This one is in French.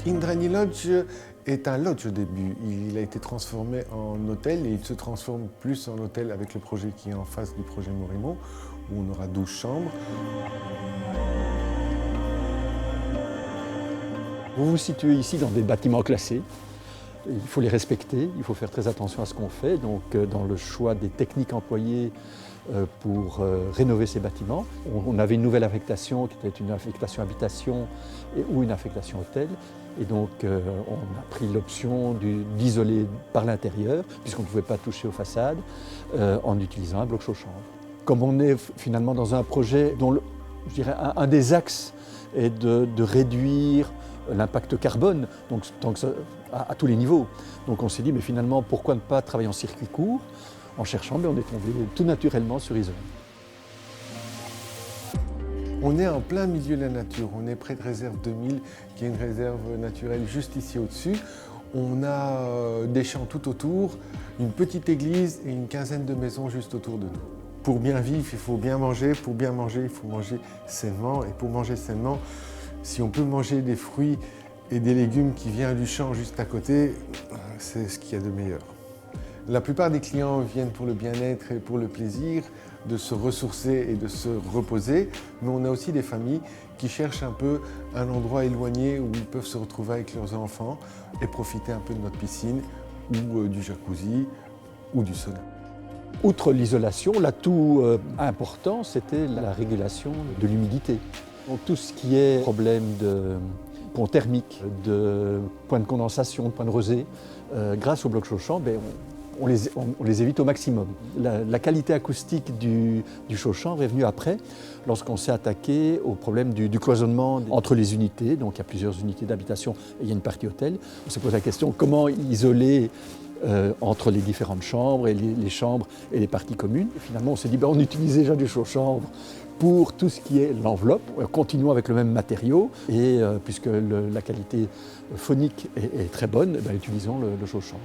Indrani Lodge est un lodge au début. Il a été transformé en hôtel et il se transforme plus en hôtel avec le projet qui est en face du projet Morimo, où on aura 12 chambres. Vous vous situez ici dans des bâtiments classés. Il faut les respecter, il faut faire très attention à ce qu'on fait, donc dans le choix des techniques employées pour rénover ces bâtiments. On avait une nouvelle affectation qui était une affectation habitation ou une affectation hôtel. Et donc on a pris l'option d'isoler par l'intérieur, puisqu'on ne pouvait pas toucher aux façades, en utilisant un bloc chaud-chambre. Comme on est finalement dans un projet dont je dirais un des axes est de réduire l'impact carbone, donc à tous les niveaux. Donc on s'est dit, mais finalement, pourquoi ne pas travailler en circuit court? En cherchant, mais on est tombé tout naturellement sur Isola. On est en plein milieu de la nature, on est près de réserve 2000, qui est une réserve naturelle juste ici au-dessus. On a des champs tout autour, une petite église et une quinzaine de maisons juste autour de nous. Pour bien vivre, il faut bien manger. Pour bien manger, il faut manger sainement. Et pour manger sainement, si on peut manger des fruits et des légumes qui viennent du champ juste à côté, c'est ce qu'il y a de meilleur. La plupart des clients viennent pour le bien-être et pour le plaisir de se ressourcer et de se reposer, mais on a aussi des familles qui cherchent un peu un endroit éloigné où ils peuvent se retrouver avec leurs enfants et profiter un peu de notre piscine ou du jacuzzi ou du sauna. Outre l'isolation, l'atout important, c'était la régulation de l'humidité. Donc tout ce qui est problème de pont thermique, de points de condensation, de points de rosée, grâce au bloc chaud-chambre, on les évite au maximum. La qualité acoustique du chaud-chambre est venue après, lorsqu'on s'est attaqué au problème du cloisonnement entre les unités. Donc il y a plusieurs unités d'habitation et il y a une partie hôtel. On s'est posé la question comment isoler entre les différentes chambres et les chambres et les parties communes. Et finalement, on s'est dit, on utilise déjà du chaud-chambre pour tout ce qui est l'enveloppe. Continuons avec le même matériau et puisque la qualité phonique est très bonne, utilisons le chaud-chambre.